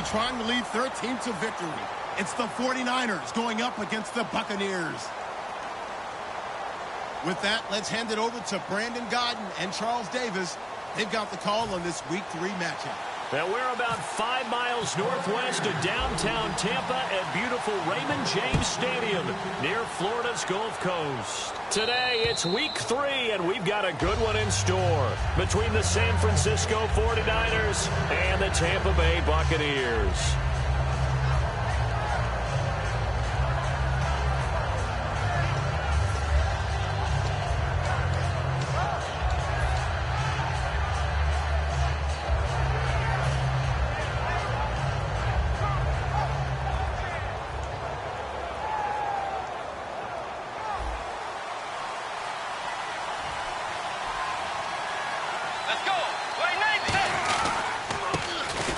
be trying to lead their team to victory. It's the 49ers going up against the Buccaneers. With that, let's hand it over to Brandon Godden and Charles Davis. They've got the call on this Week 3 matchup. Now we're about 5 miles northwest of downtown Tampa at beautiful Raymond James Stadium near Florida's Gulf Coast. Today it's Week 3 and we've got a good one in store between the San Francisco 49ers and the Tampa Bay Buccaneers.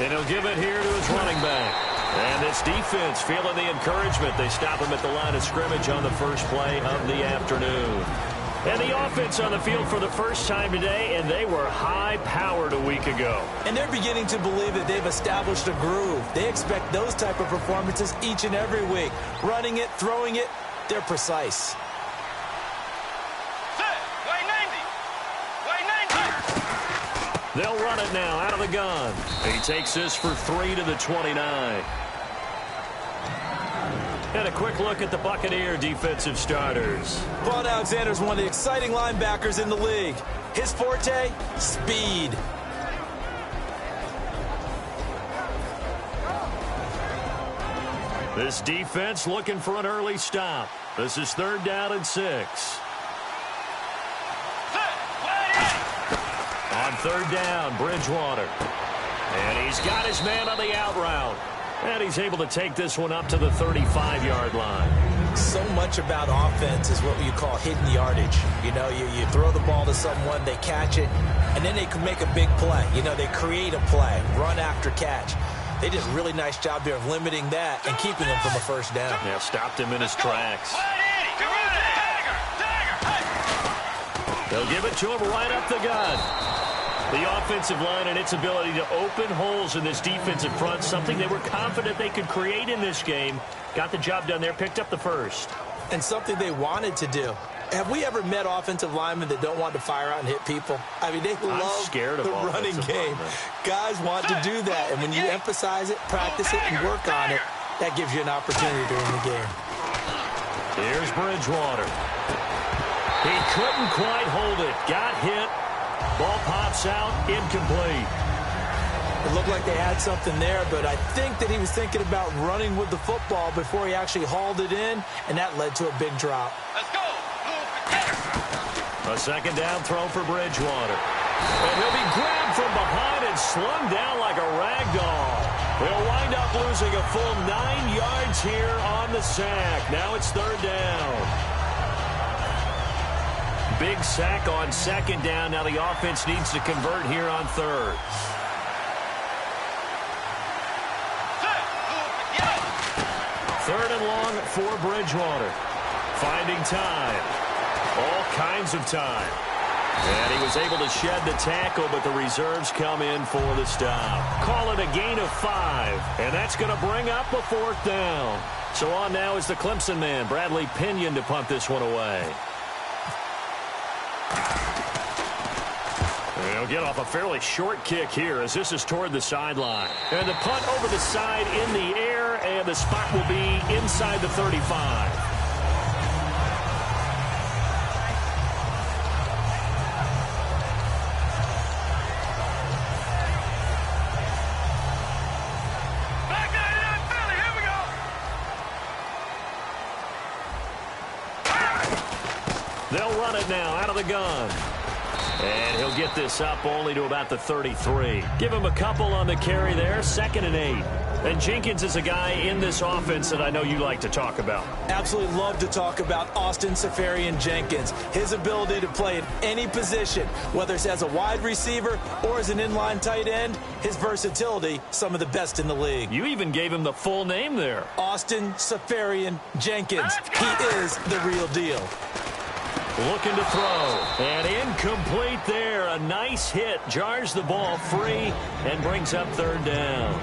And he'll give it here to his running back. And this defense feeling the encouragement. They stop him at the line of scrimmage on the first play of the afternoon. And the offense on the field for the first time today, and they were high-powered a week ago. And they're beginning to believe that they've established a groove. They expect those type of performances each and every week. Running it, throwing it, they're precise. They'll run it now out of the gun. He takes this for 3 to the 29. And a quick look at the Buccaneer defensive starters. Vaughn Alexander's one of the exciting linebackers in the league. His forte, speed. This defense looking for an early stop. This is 3rd down and 6. On 3rd down, Bridgewater. And he's got his man on the out route. And he's able to take this one up to the 35-yard line. So much about offense is what you call hidden yardage. You know, you throw the ball to someone, they catch it, and then they can make a big play. You know, they create a play, run after catch. They did a really nice job there of limiting that and keeping him from a first down. Yeah, stopped him in his tracks. They'll give it to him right up the gut. The offensive line and its ability to open holes in this defensive front, something they were confident they could create in this game. Got the job done there, picked up the first. And something they wanted to do. Have we ever met offensive linemen that don't want to fire out and hit people? I mean, they love the running game. Guys want to do that, and when you emphasize it, practice it, and work on it, that gives you an opportunity during the game. Here's Bridgewater. He couldn't quite hold it. Got hit. Ball pops out, incomplete. It looked like they had something there, but I think that he was thinking about running with the football before he actually hauled it in, and that led to a big drop. Let's go. A 2nd down throw for Bridgewater. And he'll be grabbed from behind and slung down like a rag doll. They'll wind up losing a full 9 yards here on the sack. Now it's 3rd down. Big sack on 2nd down. Now the offense needs to convert here on 3rd. Third and long for Bridgewater. Finding time. All kinds of time. And he was able to shed the tackle, but the reserves come in for the stop. Call it a gain of 5. And that's going to bring up a 4th down. So on now is the Clemson man, Bradley Pinion, to punt this one away. They'll get off a fairly short kick here as this is toward the sideline. And the punt over the side in the air, and the spot will be inside the 35. They'll run it now out of the gun. And he'll get this up only to about the 33. Give him a couple on the carry there, 2nd and 8. And Jenkins is a guy in this offense that I know you like to talk about. Absolutely love to talk about Austin Seferian-Jenkins. His ability to play at any position, whether it's as a wide receiver or as an inline tight end, his versatility, some of the best in the league. You even gave him the full name there. Austin Seferian-Jenkins. He is the real deal. Looking to throw. And incomplete there. A nice. nice hit, jars the ball free, and brings up third down.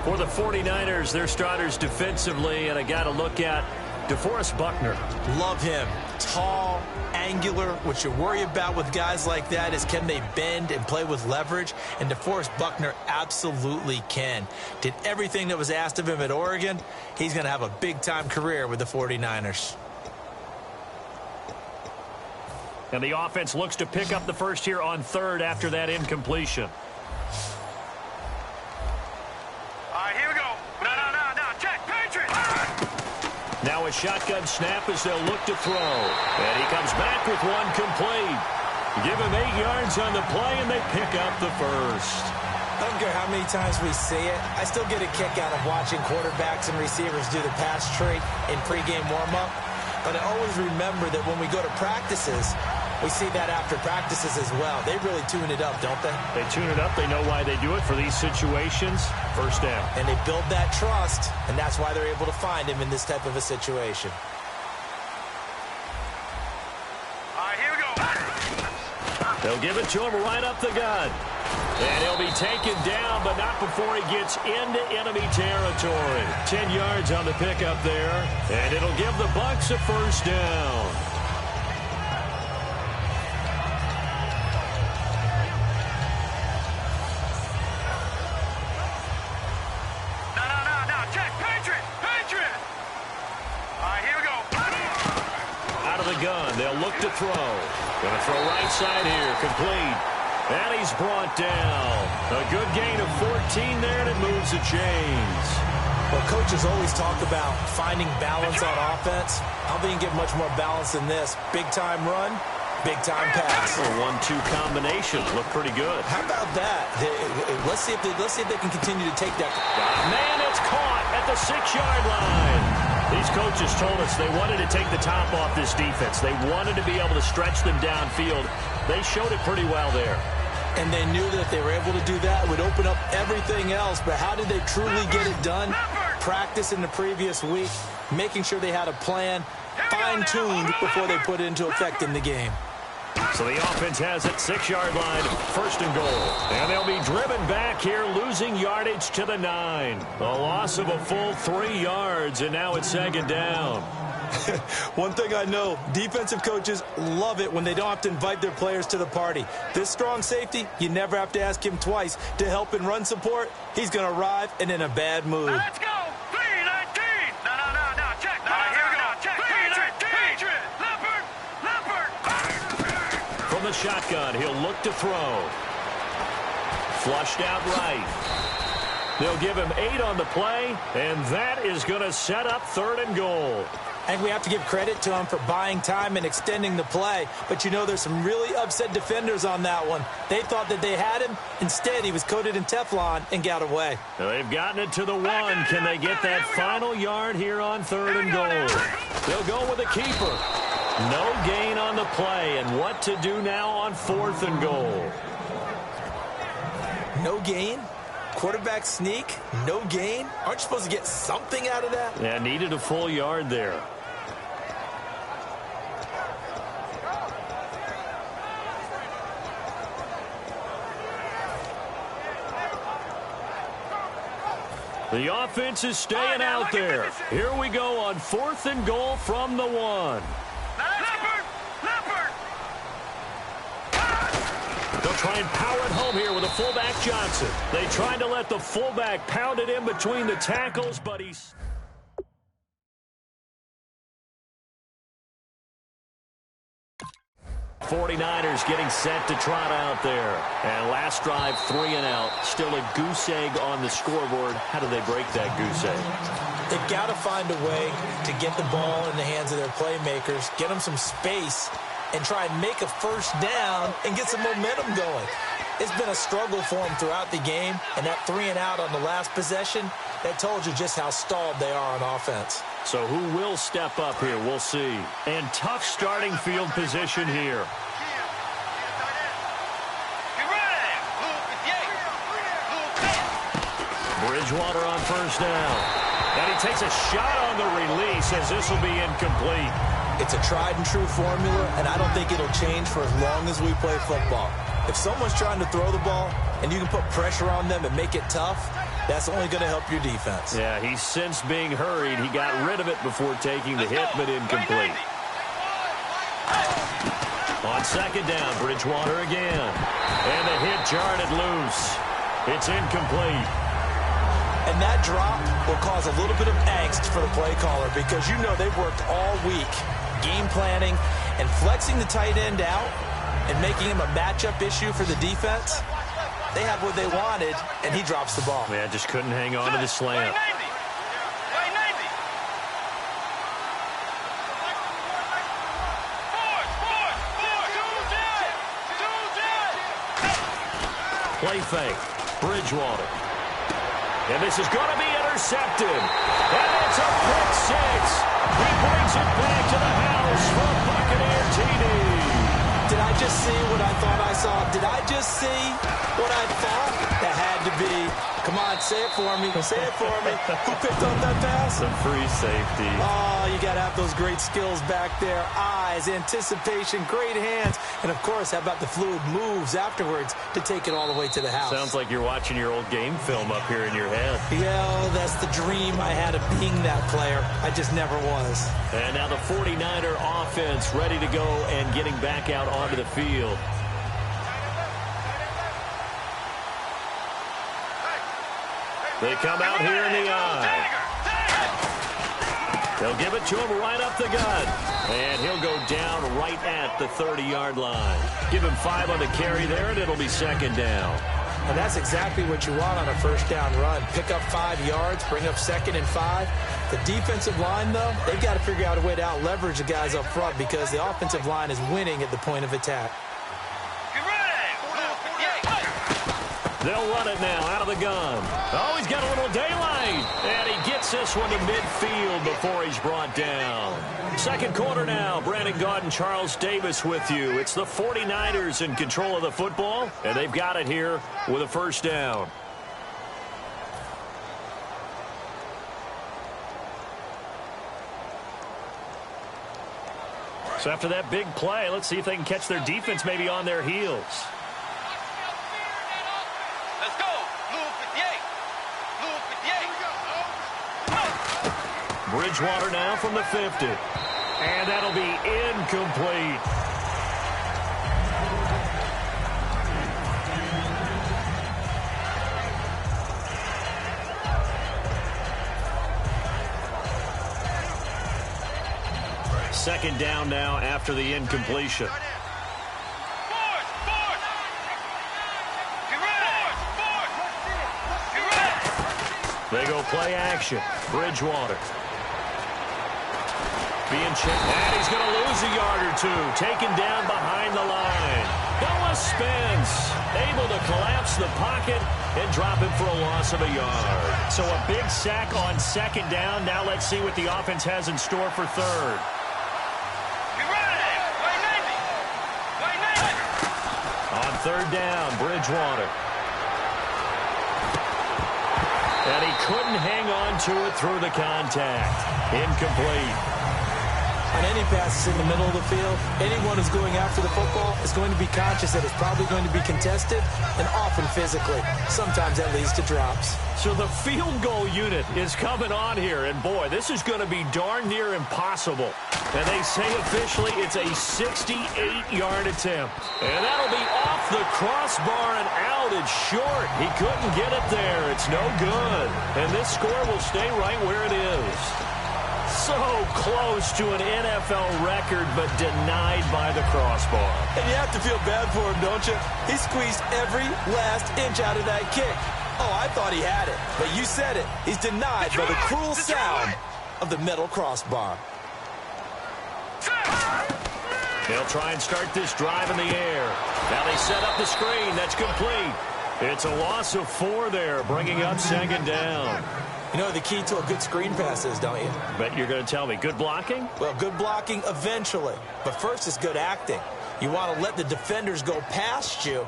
For the 49ers, their starters defensively, and I got to look at DeForest Buckner. Love him. Tall, angular. What you worry about with guys like that is can they bend and play with leverage? And DeForest Buckner absolutely can. Did everything that was asked of him at Oregon. He's going to have a big-time career with the 49ers. And the offense looks to pick up the first here on third after that incompletion. Now a shotgun snap as they'll look to throw. And he comes back with one complete. Give him 8 yards on the play, and they pick up the first. I don't care how many times we see it. I still get a kick out of watching quarterbacks and receivers do the pass tree in pregame warm-up. But I always remember that when we go to practices, we see that after practices as well. They really tune it up, don't they? They tune it up. They know why they do it for these situations. First down. And they build that trust, and that's why they're able to find him in this type of a situation. All right, here we go. They'll give it to him right up the gut. And he'll be taken down, but not before he gets into enemy territory. 10 yards on the pickup there, and it'll give the Bucs a first down. No, check, Patriot. All right, here we go. Out of the gun, they'll look to throw. Going to throw right side here, complete. And he's brought down. A good gain of 14 there, and it moves the chains. Well, coaches always talk about finding balance on offense. I don't think you can get much more balance than this. Big-time run, big-time pass. A 1-2 combination. Look pretty good. How about that? Let's see if they can continue to take that. Man, it's caught at the 6-yard line. These coaches told us they wanted to take the top off this defense. They wanted to be able to stretch them downfield. They showed it pretty well there. And they knew that if they were able to do that, it would open up everything else. But how did they truly get it done? Practice in the previous week, making sure they had a plan, fine-tuned before they put it into effect in the game. So the offense has it, 6-yard line, first and goal. And they'll be driven back here, losing yardage to the 9. A loss of a full 3 yards, and now it's second down. One thing I know, defensive coaches love it when they don't have to invite their players to the party. This strong safety, you never have to ask him twice to help in run support. He's going to arrive and in a bad mood. Let's go. 3-19. No, check. Here we go. Check. Patriot. Leopard. From the shotgun, he'll look to throw. Flushed out right. They'll give him 8 on the play, and that is going to set up third and goal. And we have to give credit to him for buying time and extending the play. But, you know, there's some really upset defenders on that one. They thought that they had him. Instead, he was coated in Teflon and got away. Now they've gotten it to the 1. Can they get that final yard here on third and goal? They'll go with a keeper. No gain on the play. And what to do now on fourth and goal? No gain? Quarterback sneak? No gain? Aren't you supposed to get something out of that? Yeah, needed a full yard there. The offense is staying out there. Here we go on fourth and goal from the 1. Leopard. They'll try and power it home here with a fullback Johnson. They tried to let the fullback pound it in between the tackles, but he's... '49ers getting set to trot out there. And last drive, 3 and out. Still a goose egg on the scoreboard. How do they break that goose egg? They've got to find a way to get the ball in the hands of their playmakers, get them some space, and try and make a first down and get some momentum going. It's been a struggle for them throughout the game, and that 3 and out on the last possession, that told you just how stalled they are on offense. So who will step up here? We'll see. And tough starting field position here. Bridgewater on first down. And he takes a shot on the release as this will be incomplete. It's a tried-and-true formula, and I don't think it'll change for as long as we play football. If someone's trying to throw the ball and you can put pressure on them and make it tough, That's only going to help your defense. Yeah, he's since being hurried. He got rid of it before taking the hit, but incomplete. On second down, Bridgewater again. And the hit jarred it loose. It's incomplete. And that drop will cause a little bit of angst for the play caller because you know they've worked all week game planning and flexing the tight end out and making him a matchup issue for the defense. They have what they wanted, and he drops the ball. Yeah, just couldn't hang on to the slant. Play fake. Bridgewater. And this is going to be intercepted. And it's a pick six. He brings it back to the house for Buccaneer TD. Did I just see what I thought I saw? Did I just see what I thought? That had to be. Come on, say it for me. Say it for me. Who picked up that pass? Some free safety. Oh, you got to have those great skills back there. Eyes, anticipation, great hands. And, of course, how about the fluid moves afterwards to take it all the way to the house? Sounds like you're watching your old game film up here in your head. Yeah, that's the dream I had of being that player. I just never was. And now the 49er offense ready to go and getting back out onto the field. They come out here in the eye. They'll give it to him right up the gut. And he'll go down right at the 30-yard line. Give him 5 on the carry there, and it'll be second down. And that's exactly what you want on a first down run. Pick up 5 yards, bring up 2nd and 5. The defensive line, though, they've got to figure out a way to out-leverage the guys up front because the offensive line is winning at the point of attack. They'll run it now out of the gun. Oh, he's got a little daylight. And he gets this one to midfield before he's brought down. Second quarter now. Brandon Gaudin, Charles Davis with you. It's the 49ers in control of the football, and they've got it here with a first down. So after that big play, let's see if they can catch their defense maybe on their heels. Bridgewater now from the 50. And that'll be incomplete. Second down now after the incompletion. They go play action. Bridgewater. Being checked, and he's going to lose a yard or two. Taken down behind the line. Noah Spence able to collapse the pocket and drop him for a loss of a yard. So a big sack on second down. Now let's see what the offense has in store for third. On third down, Bridgewater. And he couldn't hang on to it through the contact. Incomplete. On any passes in the middle of the field, anyone who's going after the football is going to be conscious that it's probably going to be contested and often physically. Sometimes that leads to drops. So the field goal unit is coming on here, and boy, this is going to be darn near impossible. And they say officially it's a 68-yard attempt. And that'll be off the crossbar and out. It's short. He couldn't get it there. It's no good. And this score will stay right where it is. So close to an NFL record, but denied by the crossbar. And you have to feel bad for him, don't you? He squeezed every last inch out of that kick. Oh, I thought he had it. But you said it. He's denied by the cruel sound of the metal crossbar. They'll try and start this drive in the air. Now they set up the screen. That's complete. It's a loss of 4 there, bringing up second down. You know the key to a good screen pass is, don't you? But you're going to tell me, good blocking? Well, good blocking eventually. But first is good acting. You want to let the defenders go past you,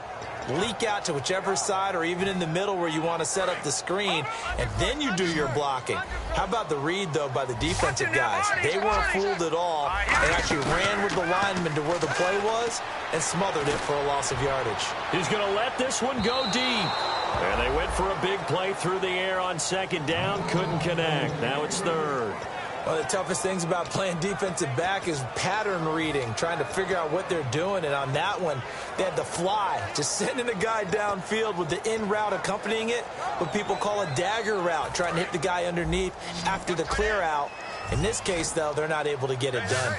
leak out to whichever side or even in the middle where you want to set up the screen, and then you do your blocking. How about the read, though, by the defensive guys? They weren't fooled at all and actually ran with the lineman to where the play was and smothered it for a loss of yardage. He's going to let this one go deep. And they went for a big play through the air on second down. Couldn't connect. Now it's third. One of the toughest things about playing defensive back is pattern reading, trying to figure out what they're doing. And on that one, they had the fly, just sending a guy downfield with the in route accompanying it, what people call a dagger route, trying to hit the guy underneath after the clear out. In this case, though, they're not able to get it done.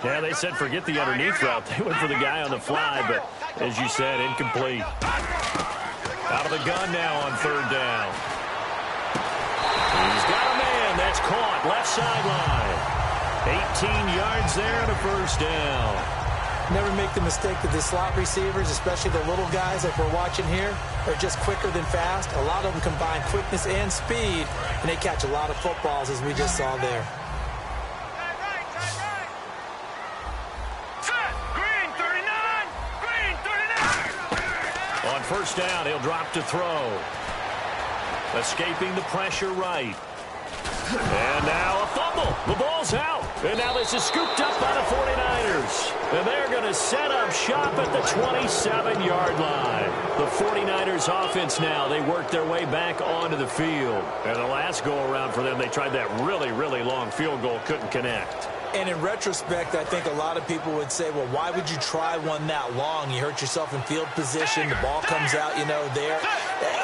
Yeah, they said forget the underneath route. They went for the guy on the fly, but as you said, incomplete. Out of the gun now on third down. He's got a man. That's caught. Left sideline. 18 yards there and a first down. Never make the mistake that the slot receivers, especially the little guys like we're watching here, are just quicker than fast. A lot of them combine quickness and speed, and they catch a lot of footballs, as we just saw there. Green 39! Green 39! On first down, he'll drop to throw. Escaping the pressure right. And now a fumble. The ball's out. And now this is scooped up by the 49ers. And they're going to set up shop at the 27-yard line. The 49ers offense now, they work their way back onto the field. And the last go-around for them, they tried that really, really long field goal. Couldn't connect. And in retrospect, I think a lot of people would say, well, why would you try one that long? You hurt yourself in field position. The ball comes out, there.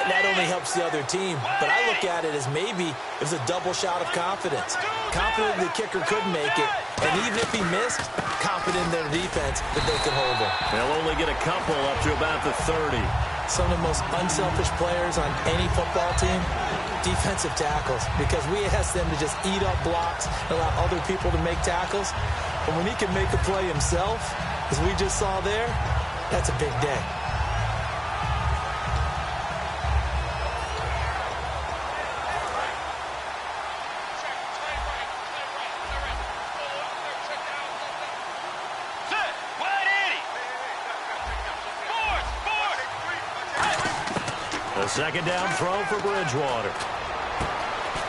That only helps the other team. But I look at it as maybe it was a double shot of confidence. Confident the kicker could make it. And even if he missed, confident in their defense that they could hold him. They'll only get a couple up to about the 30. Some of the most unselfish players on any football team, defensive tackles, because we ask them to just eat up blocks and allow other people to make tackles. But when he can make a play himself, as we just saw there, that's a big day. A second down throw for Bridgewater.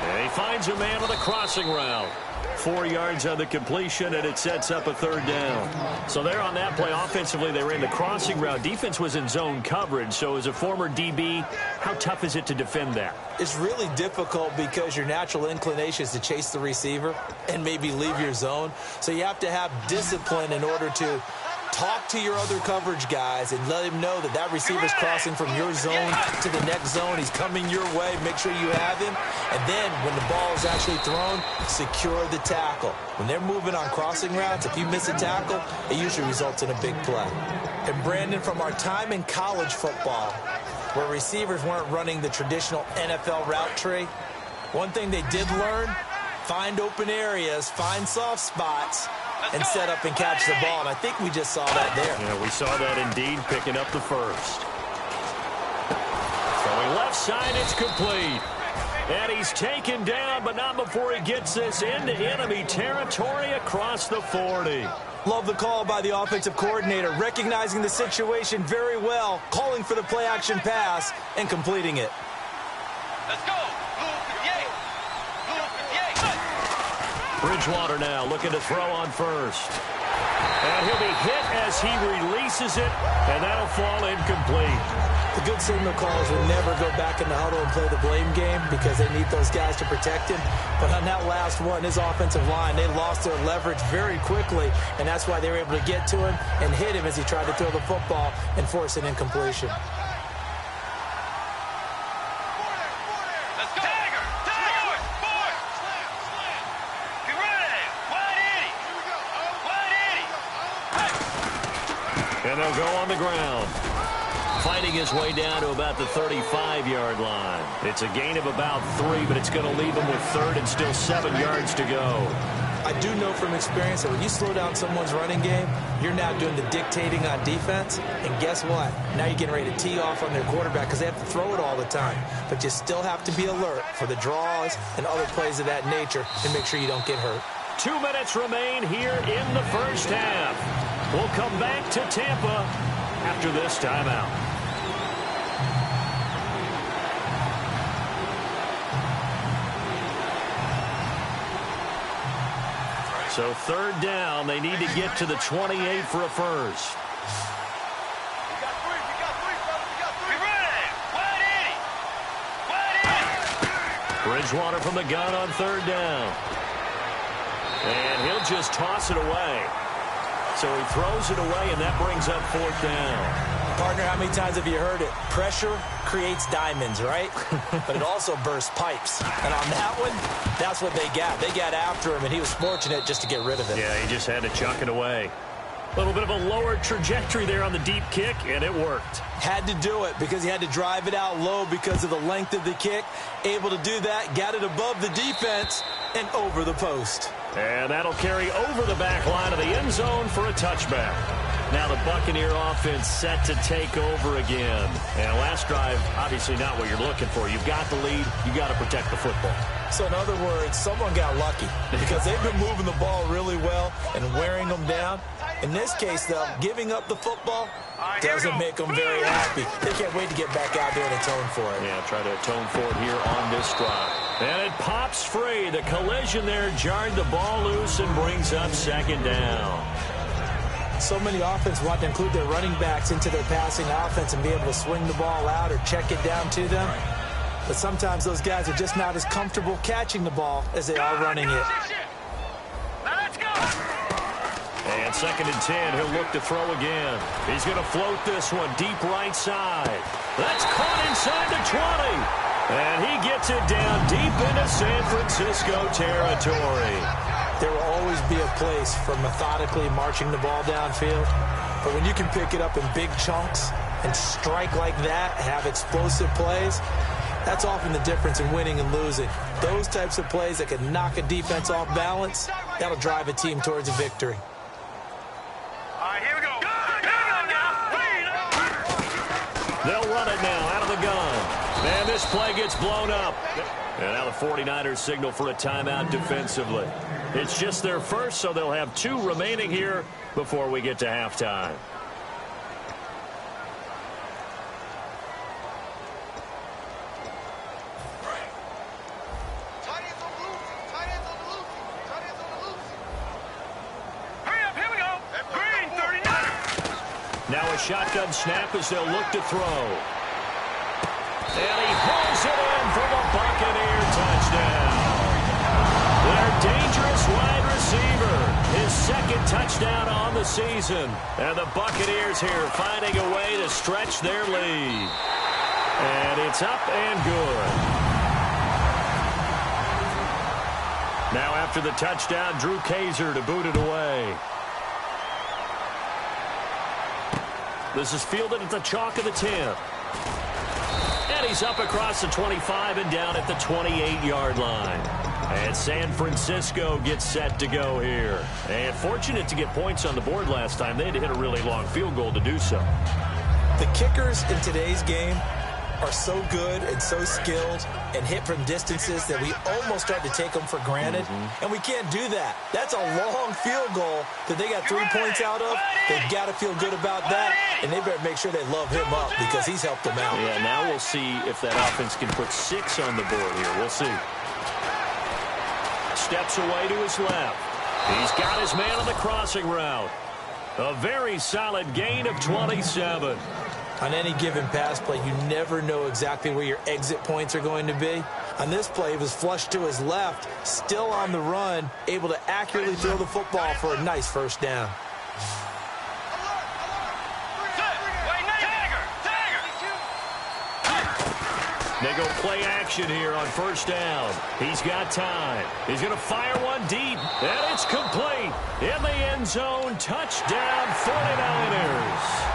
And he finds a man on the crossing route. 4 yards on the completion, and it sets up a third down. So there on that play, offensively, they ran the crossing route. Defense was in zone coverage, so as a former DB, how tough is it to defend that? It's really difficult because your natural inclination is to chase the receiver and maybe leave your zone. So you have to have discipline in order to talk to your other coverage guys and let him know that that receiver's crossing from your zone to the next zone. He's coming your way. Make sure you have him. And then when the ball is actually thrown, secure the tackle. When they're moving on crossing routes, if you miss a tackle, it usually results in a big play. And Brandon, from our time in college football, where receivers weren't running the traditional NFL route tree, one thing they did learn, find open areas, find soft spots, and set up and catch the ball. And I think we just saw that there. Yeah, we saw that indeed, picking up the first. Throwing left side, it's complete. And he's taken down, but not before he gets this into enemy territory across the 40. Love the call by the offensive coordinator, recognizing the situation very well, calling for the play-action pass, and completing it. Let's go. Bridgewater now looking to throw on first. And he'll be hit as he releases it, and that'll fall incomplete. The good signal callers will never go back in the huddle and play the blame game because they need those guys to protect him. But on that last one, his offensive line, they lost their leverage very quickly, and that's why they were able to get to him and hit him as he tried to throw the football and force an incompletion. And they'll go on the ground. Fighting his way down to about the 35-yard line. It's a gain of about 3, but it's going to leave him with third and still 7 yards to go. I do know from experience that when you slow down someone's running game, you're now doing the dictating on defense. And guess what? Now you're getting ready to tee off on their quarterback because they have to throw it all the time. But you still have to be alert for the draws and other plays of that nature and make sure you don't get hurt. 2 minutes remain here in the first half. We'll come back to Tampa after this timeout. So third down, they need to get to the 28 for a first. Bridgewater from the gun on third down. And he'll just toss it away. So he throws it away, and that brings up fourth down. Partner, how many times have you heard it? Pressure creates diamonds, right? But it also bursts pipes. And on that one, that's what they got. They got after him, and he was fortunate just to get rid of it. Yeah, he just had to chuck it away. A little bit of a lower trajectory there on the deep kick, and it worked. Had to do it because he had to drive it out low because of the length of the kick. Able to do that, got it above the defense and over the post. And that'll carry over the back line of the end zone for a touchback. Now the Buccaneer offense set to take over again. And last drive, obviously not what you're looking for. You've got the lead. You've got to protect the football. So in other words, someone got lucky because they've been moving the ball really well and wearing them down. In this case, though, giving up the football doesn't make them very happy. They can't wait to get back out there and atone for it. Yeah, try to atone for it here on this drive. And it pops free. The collision there jarred the ball loose and brings up second down. So many offenses want to include their running backs into their passing offense and be able to swing the ball out or check it down to them. But sometimes those guys are just not as comfortable catching the ball as they are running it. Let's go. And 2nd and 10, he'll look to throw again. He's going to float this one deep right side. That's caught inside the 20. And he gets it down deep into San Francisco territory. There will always be a place for methodically marching the ball downfield. But when you can pick it up in big chunks and strike like that, have explosive plays, that's often the difference in winning and losing. Those types of plays that can knock a defense off balance, that'll drive a team towards a victory. All right, here we go. They'll run it now out of the gun. And this play gets blown up. And now the 49ers signal for a timeout defensively. It's just their first, so they'll have 2 remaining here before we get to halftime. Now a shotgun snap as they'll look to throw. And he pulls it in for the Buccaneer touchdown. Their dangerous wide receiver, his 2nd touchdown on the season. And the Buccaneers here finding a way to stretch their lead. And it's up and good. Now after the touchdown, Drew Kaiser to boot it away. This is fielded at the chalk of the 10. And he's up across the 25 and down at the 28-yard line. And San Francisco gets set to go here. And fortunate to get points on the board last time. They had to hit a really long field goal to do so. The kickers in today's game are so good and so skilled and hit from distances that we almost start to take them for granted. And we can't do that. That's a long field goal that they got 3 points out of. They've got to feel good about that, and they better make sure they love him up because he's helped them out. Yeah, now we'll see if that offense can put 6 on the board here. We'll see. Steps away to his left. He's got his man on the crossing route. A very solid gain of 27. On any given pass play, you never know exactly where your exit points are going to be. On this play, he was flushed to his left, still on the run, able to accurately throw the football for a nice first down. They go play action here on first down. He's got time. He's going to fire one deep, and it's complete. In the end zone, touchdown 49ers.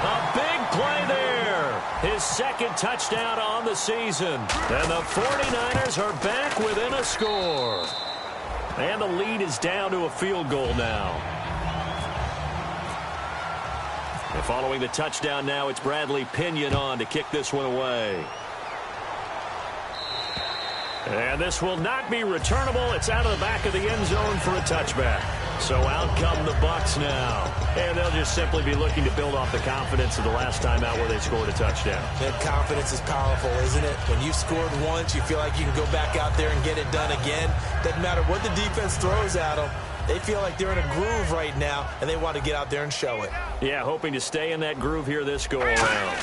A big play there. His 2nd touchdown on the season. And the 49ers are back within a score. And the lead is down to a field goal now. And following the touchdown now, it's Bradley Pinion on to kick this one away. And this will not be returnable. It's out of the back of the end zone for a touchback. So out come the Bucs now. And they'll just simply be looking to build off the confidence of the last time out where they scored a touchdown. That confidence is powerful, isn't it? When you've scored once, you feel like you can go back out there and get it done again. Doesn't matter what the defense throws at them. They feel like they're in a groove right now, and they want to get out there and show it. Yeah, hoping to stay in that groove here this go-around.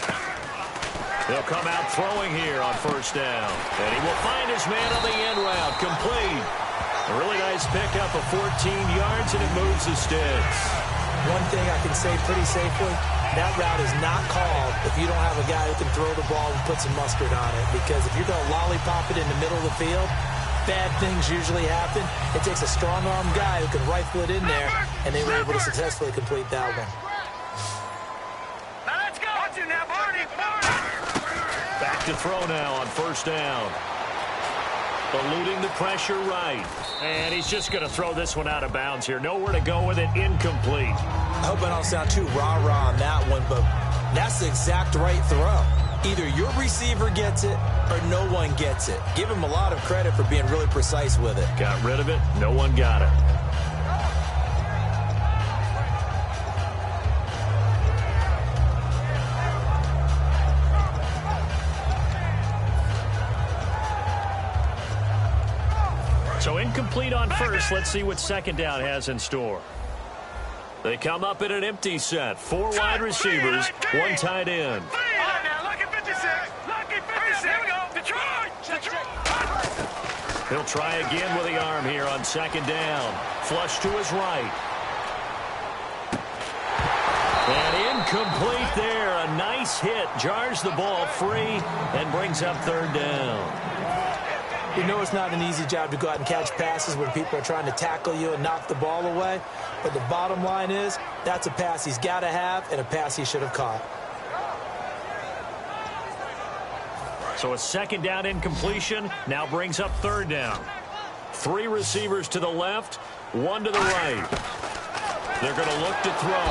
He'll come out throwing here on first down. And he will find his man on the end route. Complete. A really nice pickup of 14 yards, and it moves the sticks. One thing I can say pretty safely, that route is not called if you don't have a guy who can throw the ball and put some mustard on it. Because if you're going to lollipop it in the middle of the field, bad things usually happen. It takes a strong-arm guy who can rifle it in there, and they were able to successfully complete that one. Now let's go. Watch it now, Barney. Back to throw now on first down. Eluding the pressure right. And he's just going to throw this one out of bounds here. Nowhere to go with it. Incomplete. I hope I don't sound too rah-rah on that one, but that's the exact right throw. Either your receiver gets it or no one gets it. Give him a lot of credit for being really precise with it. Got rid of it. No one got it. So incomplete on first. Let's see what second down has in store. They come up in an empty set. 4 wide receivers, 1 tight end. He'll try again with the arm here on second down. Flush to his right. And incomplete there. A nice hit. Jars the ball free and brings up third down. You know it's not an easy job to go out and catch passes when people are trying to tackle you and knock the ball away. But the bottom line is, that's a pass he's got to have and a pass he should have caught. So a second down incompletion now brings up third down. 3 receivers to the left, 1 to the right. They're going to look to throw.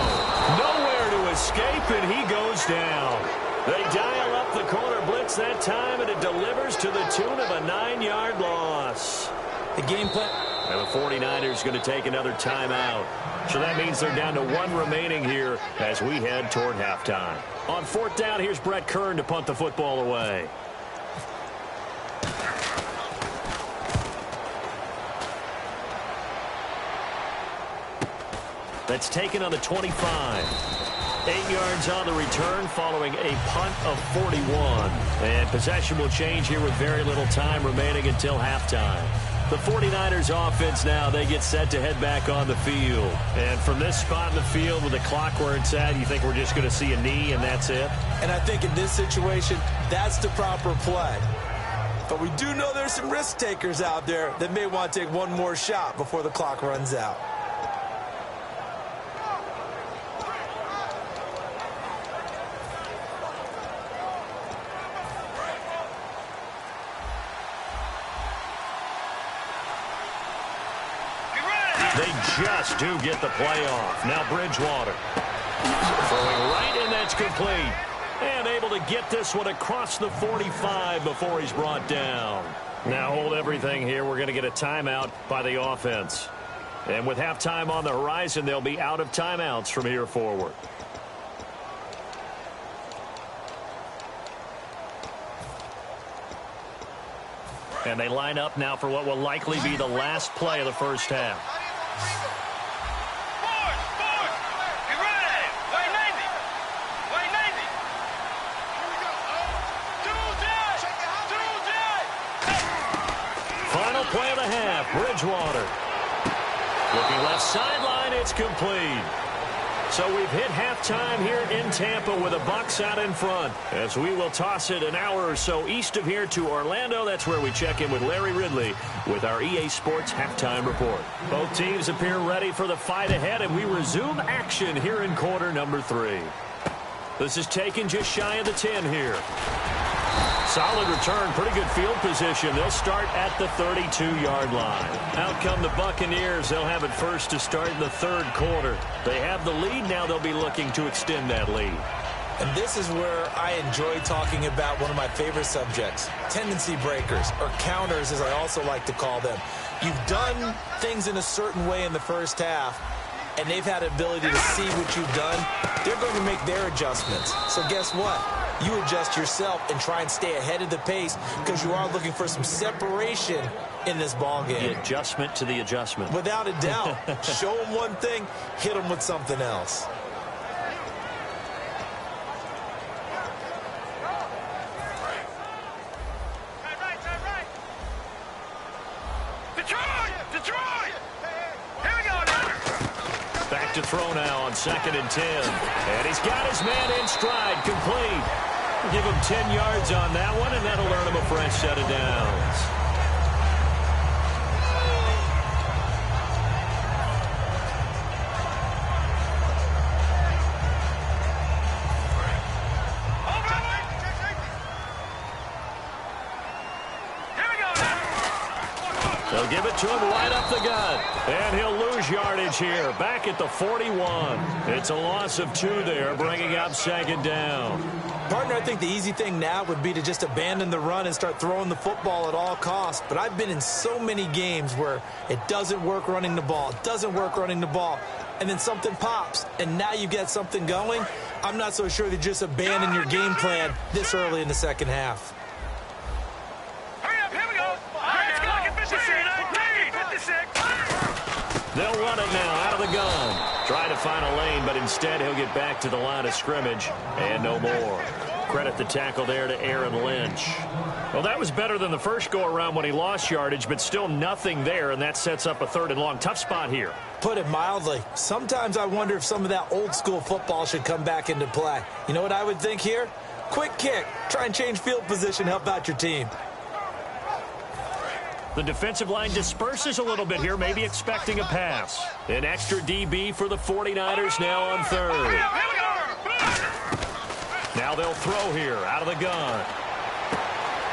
Nowhere to escape, and he goes down. They dial up the corner blitz that time, and it delivers to the tune of a 9-yard loss. The game plan. And the 49ers going to take another timeout. So that means they're down to 1 remaining here as we head toward halftime. On fourth down, here's Brett Kern to punt the football away. That's taken on the 25. 8 yards on the return following a punt of 41. And possession will change here with very little time remaining until halftime. The 49ers offense now, they get set to head back on the field. And from this spot in the field with the clock where it's at, you think we're just going to see a knee and that's it? And I think in this situation, that's the proper play. But we do know there's some risk takers out there that may want to take one more shot before the clock runs out. They just do get the play off. Now Bridgewater. Throwing right, and that's complete. And able to get this one across the 45 before he's brought down. Now hold everything here. We're going to get a timeout by the offense. And with halftime on the horizon, they'll be out of timeouts from here forward. And they line up now for what will likely be the last play of the first half. Final play of the half, Bridgewater. Looking left sideline, it's complete. So we've hit halftime here in Tampa with the Bucs out in front. As we will toss it an hour or so east of here to Orlando. That's where we check in with Larry Ridley with our EA Sports halftime report. Both teams appear ready for the fight ahead, and we resume action here in quarter number 3. This is taken just shy of the 10 here. Solid return, pretty good field position. They'll start at the 32-yard line. Out come the Buccaneers. They'll have it first to start in the third quarter. They have the lead. Now they'll be looking to extend that lead. And this is where I enjoy talking about one of my favorite subjects, tendency breakers, or counters as I also like to call them. You've done things in a certain way in the first half, and they've had the ability to see what you've done. They're going to make their adjustments. So guess what? You adjust yourself and try and stay ahead of the pace because you are looking for some separation in this ball game. The adjustment to the adjustment. Without a doubt. Show them one thing, hit them with something else. to throw now on 2nd and 10. And he's got his man in stride, complete. Give him 10 yards on that one, and that'll earn him a fresh set of downs. They'll give it to him right up the gut. And he'll lose yardage here. Back at the 41. It's a loss of 2 there, bringing up 2nd down. Partner, I think the easy thing now would be to just abandon the run and start throwing the football at all costs. But I've been in so many games where it doesn't work running the ball. It doesn't work running the ball. And then something pops, and now you get something going. I'm not so sure that you just abandon your game plan this early in the second half. They'll run it now out of the gun. Trying to find a lane, but instead he'll get back to the line of scrimmage and no more. Credit the tackle there to Aaron Lynch. Well, that was better than the first go-around when he lost yardage, but still nothing there, and that sets up a 3rd and long. Tough spot here. Put it mildly. Sometimes I wonder if some of that old-school football should come back into play. You know what I would think here? Quick kick. Try and change field position, help out your team. The defensive line disperses a little bit here, maybe expecting a pass. An extra DB for the 49ers now on 3rd. Now they'll throw here out of the gun.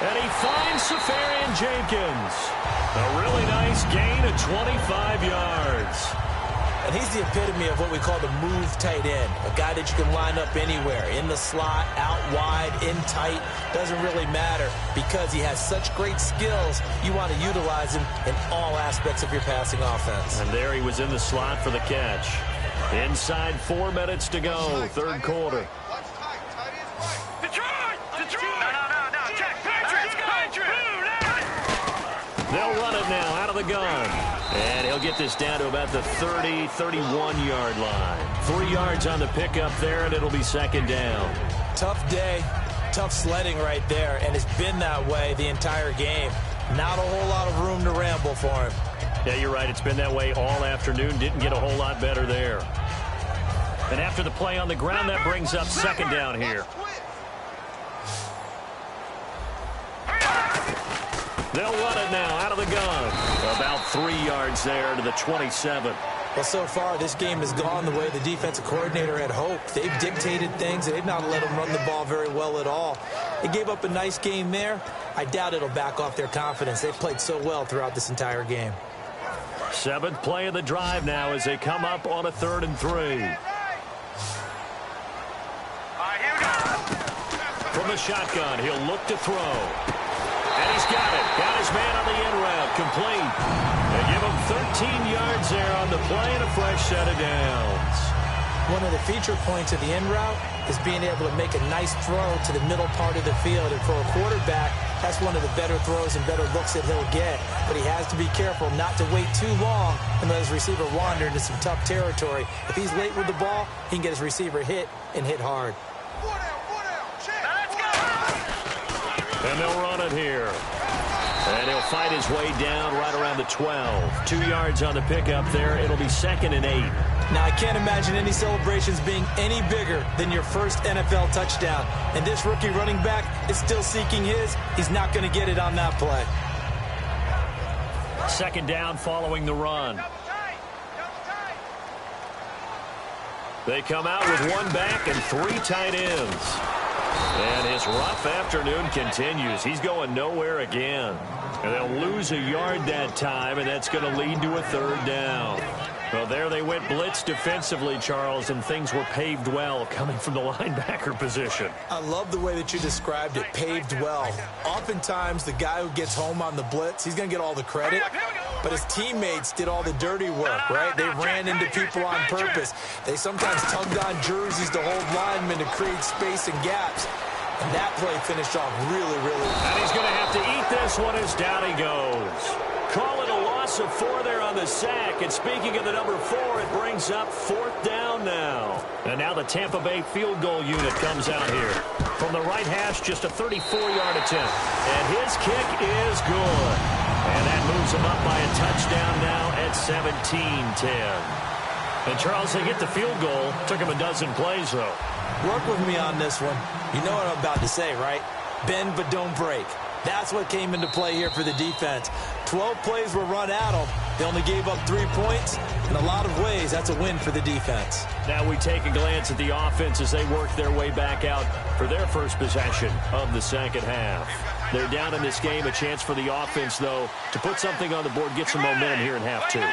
And he finds Safarian Jenkins. A really nice gain of 25 yards. And he's the epitome of what we call the move tight end. A guy that you can line up anywhere. In the slot, out wide, in tight. Doesn't really matter because he has such great skills. You want to utilize him in all aspects of your passing offense. And there he was in the slot for the catch. Inside 4 minutes to go, 3rd quarter. They'll run it now out of the gun. And he'll get this down to about the 30, 31-yard line. 3 yards on the pickup there, and it'll be 2nd down. Tough day, tough sledding right there, and it's been that way the entire game. Not a whole lot of room to ramble for him. Yeah, you're right. It's been that way all afternoon. Didn't get a whole lot better there. And after the play on the ground, that brings up 2nd down here. They'll run it now out of the gun. About 3 yards there to the 27. Well, so far, this game has gone the way the defensive coordinator had hoped. They've dictated things, and they've not let them run the ball very well at all. They gave up a nice game there. I doubt it'll back off their confidence. They've played so well throughout this entire game. 7th play of the drive now as they come up on a 3rd and 3. From the shotgun, he'll look to throw. And he's got it. Got his man on the in route. Complete. They give him 13 yards there on the play and a fresh set of downs. One of the feature points of the in route is being able to make a nice throw to the middle part of the field. And for a quarterback, that's one of the better throws and better looks that he'll get. But he has to be careful not to wait too long and let his receiver wander into some tough territory. If he's late with the ball, he can get his receiver hit and hit hard. And they'll run it here. And he'll fight his way down right around the 12. 2 yards on the pickup there. It'll be 2nd and 8. Now, I can't imagine any celebrations being any bigger than your first NFL touchdown. And this rookie running back is still seeking his. He's not going to get it on that play. 2nd down following the run. They come out with 1 back and 3 tight ends. And his rough afternoon continues. He's going nowhere again. And they'll lose a yard that time, and that's going to lead to a 3rd down. Well, there they went blitz defensively, Charles, and things were paved well coming from the linebacker position. I love the way that you described it, paved well. Oftentimes, the guy who gets home on the blitz, he's going to get all the credit. But his teammates did all the dirty work, right? They ran into people on purpose. They sometimes tugged on jerseys to hold linemen to create space and gaps. And that play finished off really, really well. And he's going to have to eat this one as down he goes. Call it a loss of 4 there on the sack. And speaking of the number 4, it brings up 4th down now. And now the Tampa Bay field goal unit comes out here. From the right hash, just a 34-yard attempt. And his kick is good. And that moves him up by a touchdown now at 17-10. And, Charles, they get the field goal. Took him a dozen plays, though. Work with me on this one. You know what I'm about to say, right? Bend but don't break. That's what came into play here for the defense. 12 plays were run at them. They only gave up 3 points. In a lot of ways, that's a win for the defense. Now we take a glance at the offense as they work their way back out for their first possession of the second half. They're down in this game. A chance for the offense, though, to put something on the board, get some momentum here in half two.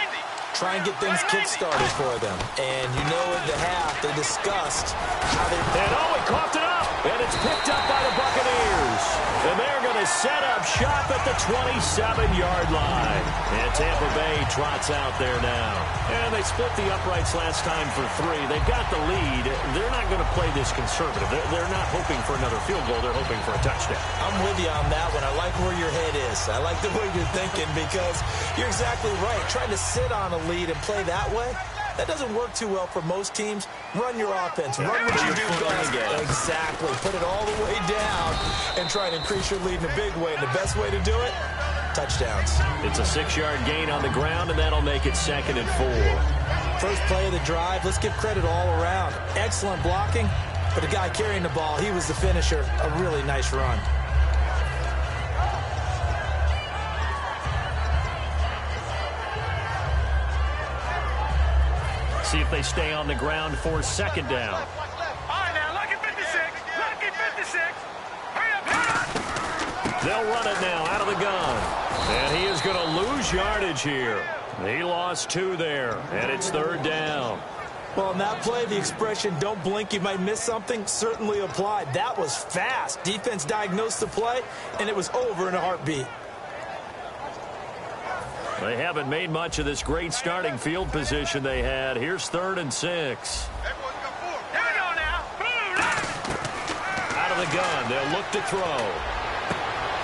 Try and get things kick-started for them. And you know in the half, they discussed how they... And he coughed it up. And it's picked up by the Buccaneers. And they're going to set up shop at the 27-yard line. And Tampa Bay trots out there now. And they split the uprights last time for 3. They've got the lead. They're not going to play this conservative. They're not hoping for another field goal. They're hoping for a touchdown. I'm with you on that one. I like where your head is. I like the way you're thinking because you're exactly right. Trying to sit on a lead and play that way, that doesn't work too well for most teams. Run your offense. Run what you do best. Exactly. Put it all the way down and try and increase your lead in a big way. And the best way to do it, touchdowns. It's a 6-yard gain on the ground, and that'll make it 2nd and 4. First play of the drive. Let's give credit all around. Excellent blocking, but the guy carrying the ball, he was the finisher. A really nice run. See if they stay on the ground for 2nd down. All right, now, lucky 56. Lucky 56. Hurry up, hurry up. They'll run it now out of the gun. And he is going to lose yardage here. He lost 2 there, and it's 3rd down. Well, on that play, the expression, don't blink, you might miss something, certainly applied. That was fast. Defense diagnosed the play, and it was over in a heartbeat. They haven't made much of this great starting field position they had. Here's 3rd and 6. Here we go now. Out of the gun, they'll look to throw.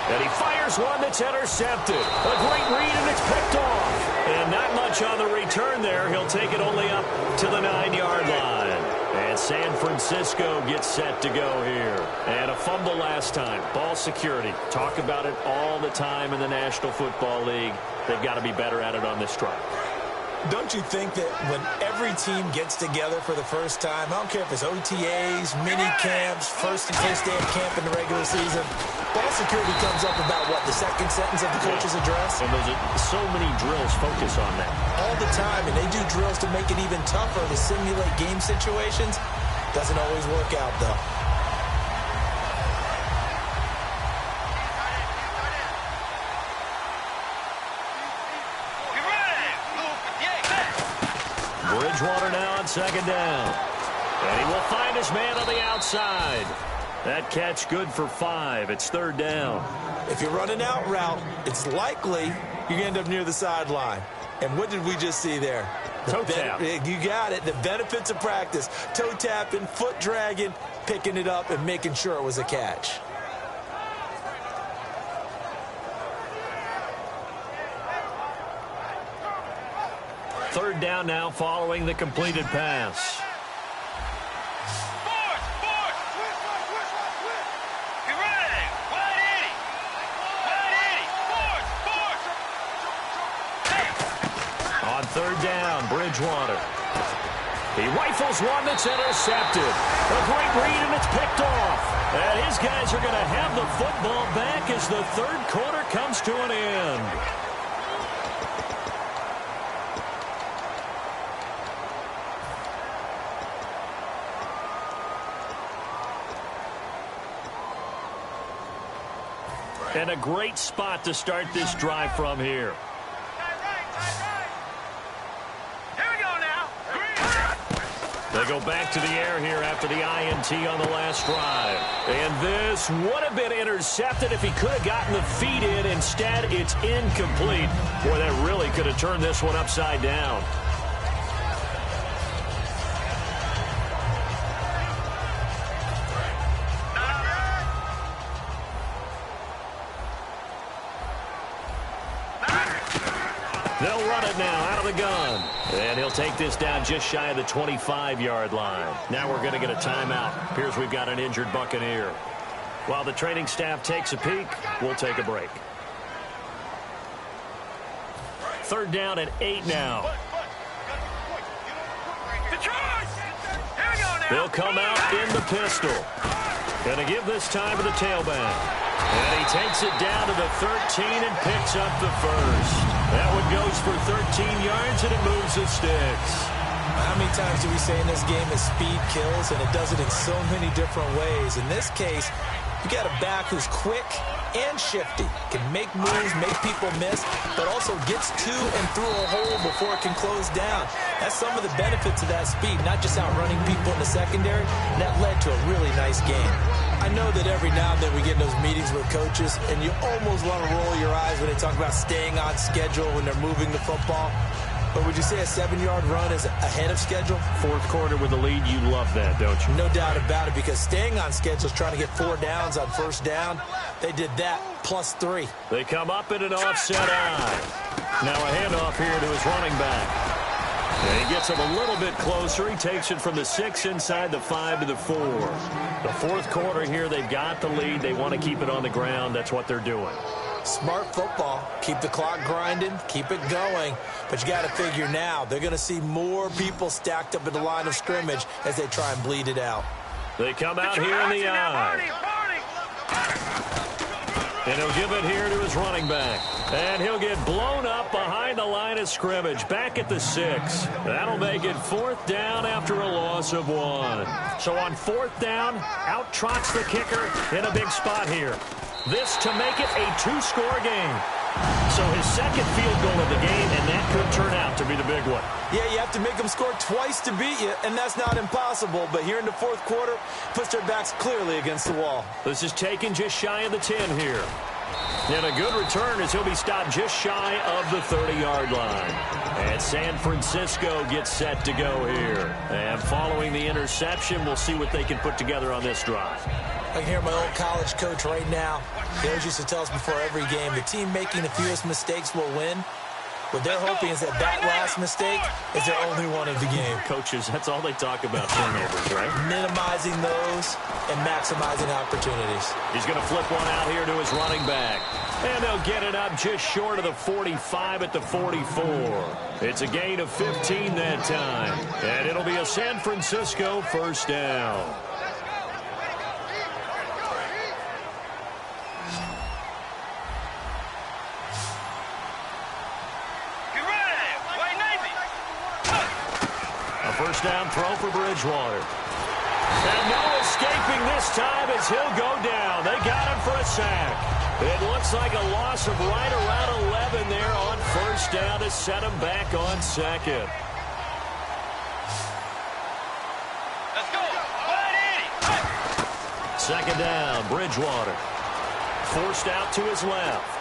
And he fires one that's intercepted. A great read, and it's picked off. And not much on the return there. He'll take it only up to the 9-yard line. And San Francisco gets set to go here. And a fumble last time. Ball security. Talk about it all the time in the National Football League. They've got to be better at it on this drive. Don't you think that when every team gets together for the first time, I don't care if it's OTAs, mini camps, first day of camp in the regular season, ball security comes up about what, the second sentence of the coach's address? And there's so many drills focus on that. All the time, and they do drills to make it even tougher to simulate game situations. Doesn't always work out, though. Bridgewater now on 2nd down. And he will find his man on the outside. That catch good for 5. It's 3rd down. If you're running out route, it's likely you're going to end up near the sideline. And what did we just see there? Toe tap. You got it. The benefits of practice. Toe tapping, foot dragging, picking it up, and making sure it was a catch. Third down now following the completed pass. On 3rd down, Bridgewater. He rifles one that's intercepted. A great read, and it's picked off. And his guys are going to have the football back as the 3rd quarter comes to an end. And a great spot to start this drive from here. They go back to the air here after the INT on the last drive. And this would have been intercepted if he could have gotten the feet in. Instead, it's incomplete. Boy, that really could have turned this one upside down. They'll run it now out of the gun. And he'll take this down just shy of the 25-yard line. Now we're going to get a timeout. Appears we've got an injured Buccaneer. While the training staff takes a peek, we'll take a break. 3rd down and 8 now. They'll come out in the pistol. Going to give this time to the tailback. And he takes it down to the 13 and picks up the first. That one goes for 13 yards, and it moves the sticks. How many times do we say in this game that speed kills, and it does it in so many different ways? In this case, you got a back who's quick and shifty, can make moves, make people miss, but also gets to and through a hole before it can close down. That's some of the benefits of that speed, not just outrunning people in the secondary, and that led to a really nice game. I know that every now and then we get in those meetings with coaches, and you almost want to roll your eyes when they talk about staying on schedule when they're moving the football. But would you say a 7-yard run is ahead of schedule? Fourth quarter with the lead, you love that, don't you? No doubt about it, because staying on schedule is trying to get 4 downs on first down. They did that plus 3. They come up in an offset eye. Now a handoff here to his running back. And he gets him a little bit closer. He takes it from the 6 inside the 5 to the 4. The fourth quarter here, they've got the lead. They want to keep it on the ground. That's what they're doing. Smart football. Keep the clock grinding. Keep it going. But you got to figure now, they're going to see more people stacked up at the line of scrimmage as they try and bleed it out. They come out here in the eye. And he'll give it here to his running back. And he'll get blown up behind the line of scrimmage. Back at the 6. That'll make it 4th down after a loss of 1. So on 4th down, out trots the kicker in a big spot here. This to make it a 2-score game. So his second field goal of the game, and that could turn out to be the big one. Yeah, you have to make them score twice to beat you, and that's not impossible. But here in the fourth quarter, puts their backs clearly against the wall. This is taken just shy of the 10 here. And a good return as he'll be stopped just shy of the 30-yard line. And San Francisco gets set to go here. And following the interception, we'll see what they can put together on this drive. I can hear my old college coach right now. He always used to tell us before every game, the team making the fewest mistakes will win. What they're hoping is that last mistake is their only one of the game. Coaches, that's all they talk about, turnovers, right? Minimizing those and maximizing opportunities. He's going to flip one out here to his running back. And they'll get it up just short of the 45 at the 44. It's a gain of 15 that time. And it'll be a San Francisco first down. First down throw for Bridgewater. And no escaping this time as he'll go down. They got him for a sack. It looks like a loss of right around 11 there on first down to set him back on second. Let's go. 180. Second down, Bridgewater. Forced out to his left.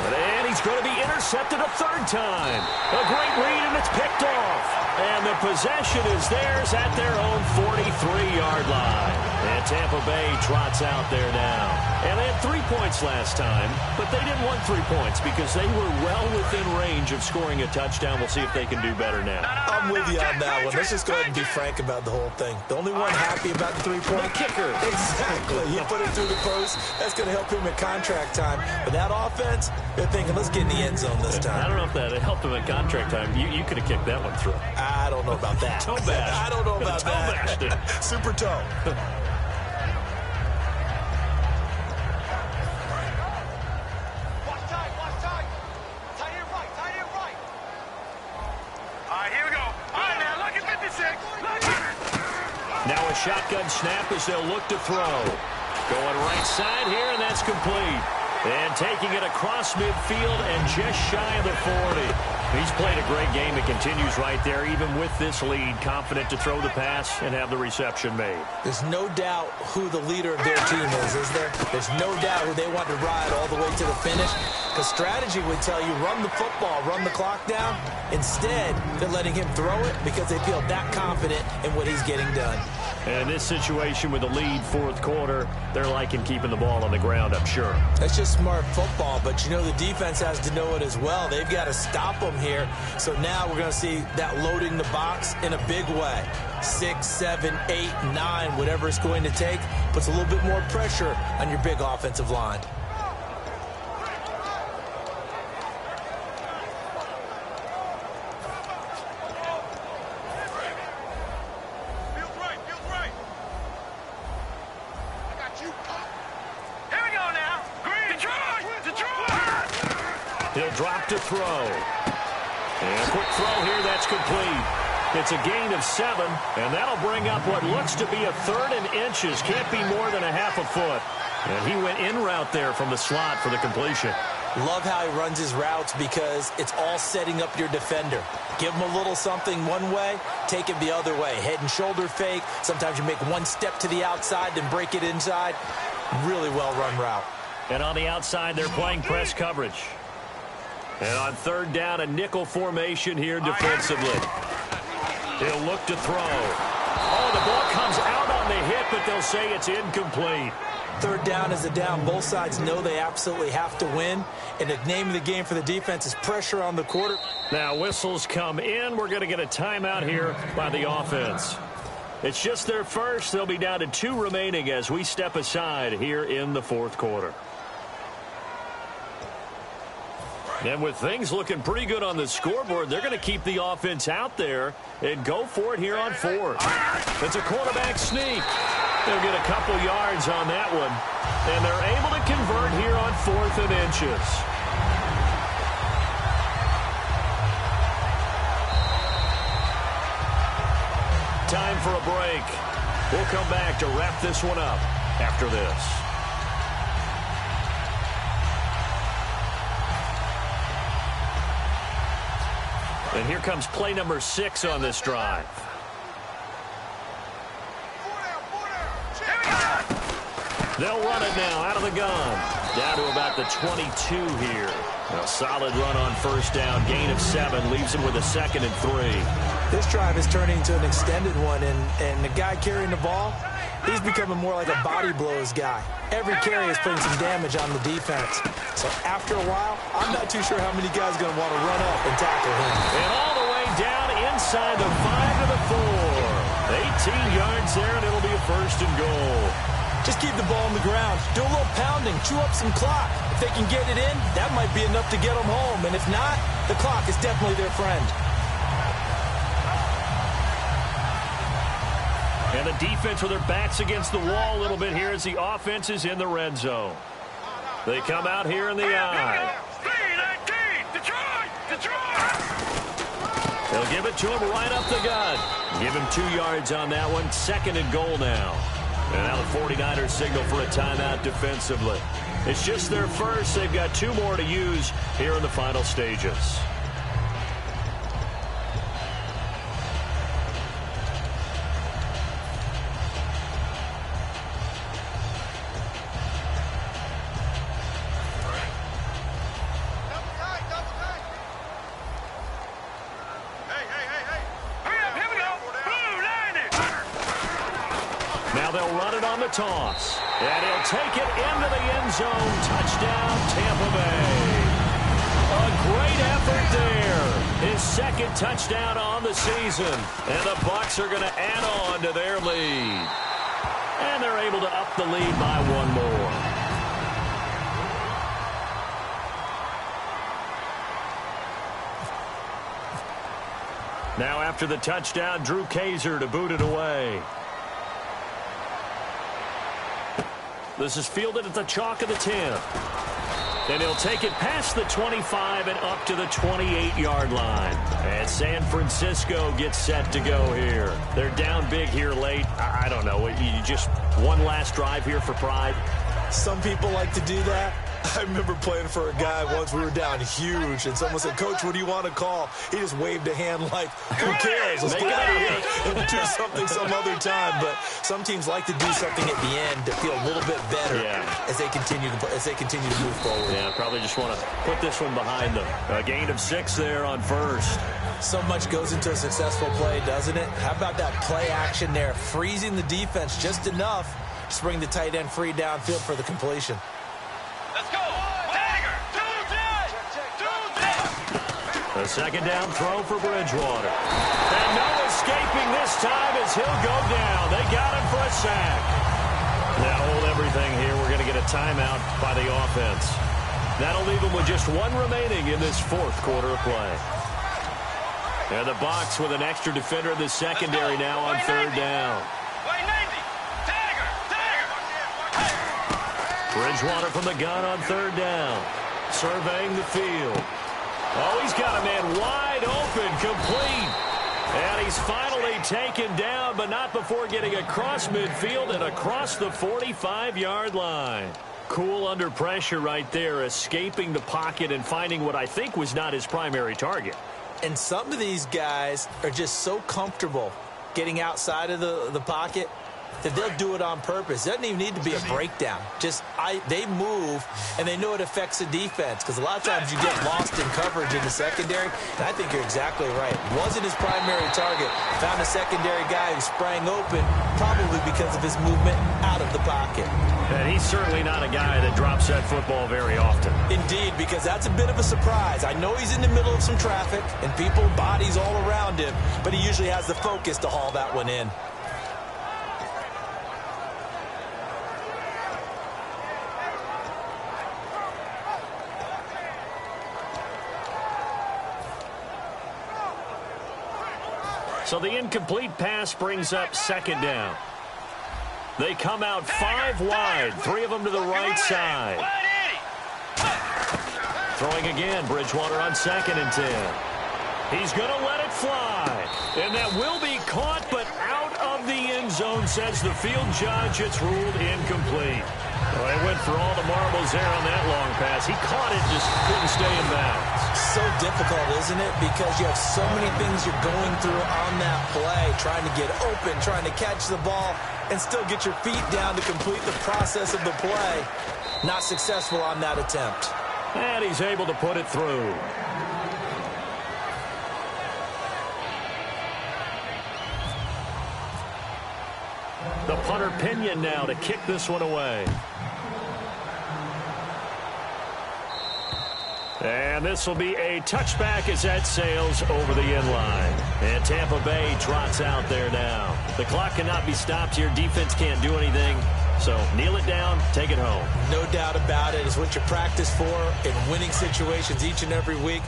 And he's going to be intercepted a third time. A great read, and it's picked off. And the possession is theirs at their own 43-yard line. And Tampa Bay trots out there now. And they had 3 points last time, but they didn't want 3 points because they were well within range of scoring a touchdown. We'll see if they can do better now. I'm with you on that one. Let's just go ahead and be frank about the whole thing. The only one happy about the 3-point kicker. Exactly. He put it through the post. That's going to help him at contract time. But that offense, they're thinking, let's get in the end zone this time. I don't know if that helped him at contract time. You could have kicked that one through. I don't know about that. Toe bash. I don't know about that. Toe bashed it. Super toe. Now a shotgun snap as they'll look to throw. Going right side here, and that's complete. And taking it across midfield and just shy of the 40. He's played a great game. It continues right there, even with this lead. Confident to throw the pass and have the reception made. There's no doubt who the leader of their team is there? There's no doubt who they want to ride all the way to the finish. Because strategy would tell you, run the football, run the clock down. Instead, they're letting him throw it because they feel that confident in what he's getting done. And in this situation with the lead fourth quarter, they're liking keeping the ball on the ground, I'm sure. That's just smart football, but you know the defense has to know it as well. They've got to stop them here. So now we're going to see that loading the box in a big way. 6, 7, 8, 9, whatever it's going to take, puts a little bit more pressure on your big offensive line. He'll drop to throw. And a quick throw here, that's complete. It's a gain of 7, and that'll bring up what looks to be a 3rd and inches. Can't be more than a half a foot. And he went in route there from the slot for the completion. Love how he runs his routes because it's all setting up your defender. Give him a little something one way, take it the other way. Head and shoulder fake. Sometimes you make one step to the outside, then break it inside. Really well-run route. And on the outside, they're playing press coverage. And on 3rd down, a nickel formation here defensively. He'll look to throw. Oh, the ball comes out on the hit, but they'll say it's incomplete. 3rd down is a down. Both sides know they absolutely have to win. And the name of the game for the defense is pressure on the quarter. Now whistles come in. We're going to get a timeout here by the offense. It's just their first. They'll be down to 2 remaining as we step aside here in the 4th quarter. And with things looking pretty good on the scoreboard, they're going to keep the offense out there and go for it here on 4th. It's a quarterback sneak. They'll get a couple yards on that one. And they're able to convert here on 4th and inches. Time for a break. We'll come back to wrap this one up after this. And here comes play number 6 on this drive. They'll run it now out of the gun. Down to about the 22 here. A solid run on 1st down. Gain of 7 leaves them with a 2nd and 3. This drive is turning into an extended one, and the guy carrying the ball, he's becoming more like a body blows guy. Every carry is putting some damage on the defense. So after a while, I'm not too sure how many guys are going to want to run up and tackle him. And all the way down inside the 5 to the 4. 18 yards there, and it'll be a 1st and goal. Just keep the ball on the ground. Do a little pounding. Chew up some clock. If they can get it in, that might be enough to get them home. And if not, the clock is definitely their friend. And the defense with their backs against the wall a little bit here as the offense is in the red zone. They come out here in the I. They'll give it to him right up the gut. Give him 2 yards on that one. 2nd and goal now. And now the 49ers signal for a timeout defensively. It's just their first. They've got 2 more to use here in the final stages. Toss. And he'll take it into the end zone. Touchdown, Tampa Bay. A great effort there. His 2nd touchdown on the season. And the Bucs are going to add on to their lead. And they're able to up the lead by 1 more. Now after the touchdown, Drew Kaiser to boot it away. This is fielded at the chalk of the 10. And he'll take it past the 25 and up to the 28-yard line. And San Francisco gets set to go here. They're down big here late. I don't know. You just one last drive here for pride? Some people like to do that. I remember playing for a guy once. We were down huge, and someone said, "Coach, what do you want to call?" He just waved a hand like, "Who cares? Let's get out of here and do something some other time." But some teams like to do something at the end to feel a little bit better as they continue to move forward. Yeah, probably just want to put this one behind them. A gain of 6 there on 1st. So much goes into a successful play, doesn't it? How about that play action there, freezing the defense just enough to bring the tight end free downfield for the completion. Let's go. Dagger. A 2nd down throw for Bridgewater. And no escaping this time as he'll go down. They got him for a sack. Now hold everything here. We're going to get a timeout by the offense. That'll leave them with just 1 remaining in this 4th quarter of play. And the Bucs with an extra defender in the secondary now on 3rd down. Bridgewater from the gun on 3rd down. surveying the field. Oh, he's got a man wide open, complete. And he's finally taken down, but not before getting across midfield and across the 45-yard line. Cool under pressure right there, escaping the pocket and finding what I think was not his primary target. And some of these guys are just so comfortable getting outside of the pocket that they'll do it on purpose. It doesn't even need to be a breakdown. They move, and they know it affects the defense, because a lot of times you get lost in coverage in the secondary, and I think you're exactly right. Wasn't his primary target. Found a secondary guy who sprang open, probably because of his movement out of the pocket. And he's certainly not a guy that drops that football very often. Indeed, because that's a bit of a surprise. I know he's in the middle of some traffic, and people, bodies all around him, but he usually has the focus to haul that one in. So the incomplete pass brings up second down. They come out 5 wide, 3 of them to the right side. Throwing again, Bridgewater on 2nd and 10. He's going to let it fly. And that will be caught, but out of the end zone, says the field judge. It's ruled incomplete. Well, he went for all the marbles there on that long pass. He caught it, just couldn't stay in bounds. So difficult, isn't it? Because you have so many things you're going through on that play, trying to get open, trying to catch the ball, and still get your feet down to complete the process of the play. Not successful on that attempt. And he's able to put it through. The punter Pinion now to kick this one away. And this will be a touchback as that sails over the end line. And Tampa Bay trots out there now. The clock cannot be stopped here. Defense can't do anything. So kneel it down, take it home. No doubt about it. It's what you practice for in winning situations each and every week.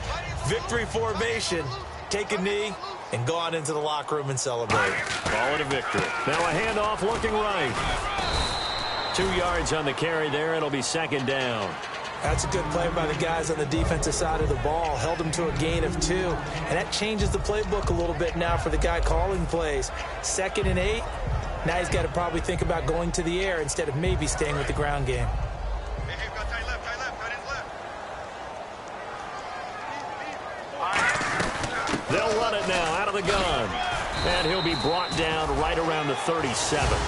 Victory formation. Take a knee and go on into the locker room and celebrate. Call it a victory. Now a handoff looking right. 2 yards on the carry there. It'll be second down. That's a good play by the guys on the defensive side of the ball. Held them to a gain of 2. And that changes the playbook a little bit now for the guy calling plays. 2nd and 8. Now he's got to probably think about going to the air instead of maybe staying with the ground game. They'll run it now out of the gun. And he'll be brought down right around the 37.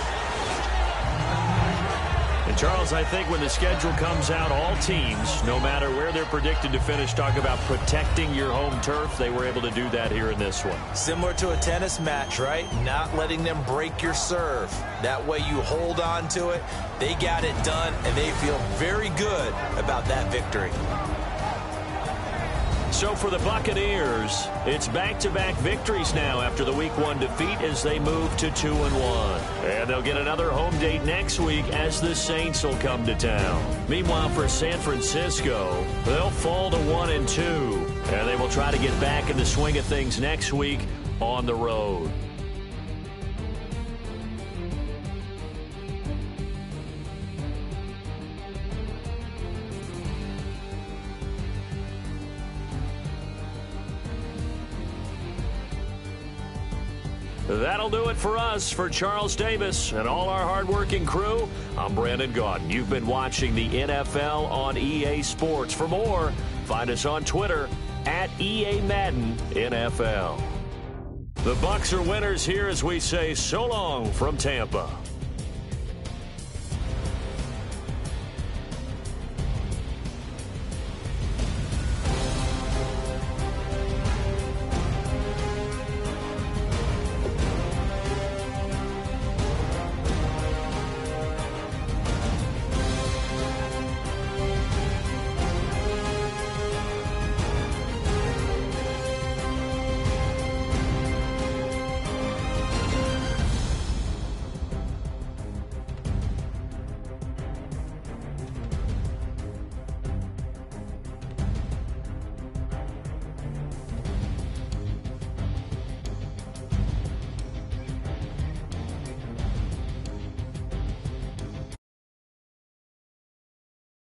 And, Charles, I think when the schedule comes out, all teams, no matter where they're predicted to finish, talk about protecting your home turf. They were able to do that here in this one. Similar to a tennis match, right? Not letting them break your serve. That way you hold on to it. They got it done, and they feel very good about that victory. So for the Buccaneers, it's back-to-back victories now after the Week 1 defeat as they move to 2-1. And they'll get another home date next week as the Saints will come to town. Meanwhile, for San Francisco, they'll fall to 1-2. And they will try to get back in the swing of things next week on the road. That'll do it for us. For Charles Davis and all our hardworking crew, I'm Brandon Gaudin. You've been watching the NFL on EA Sports. For more, find us on Twitter at EA Madden NFL. The Bucs are winners here as we say so long from Tampa.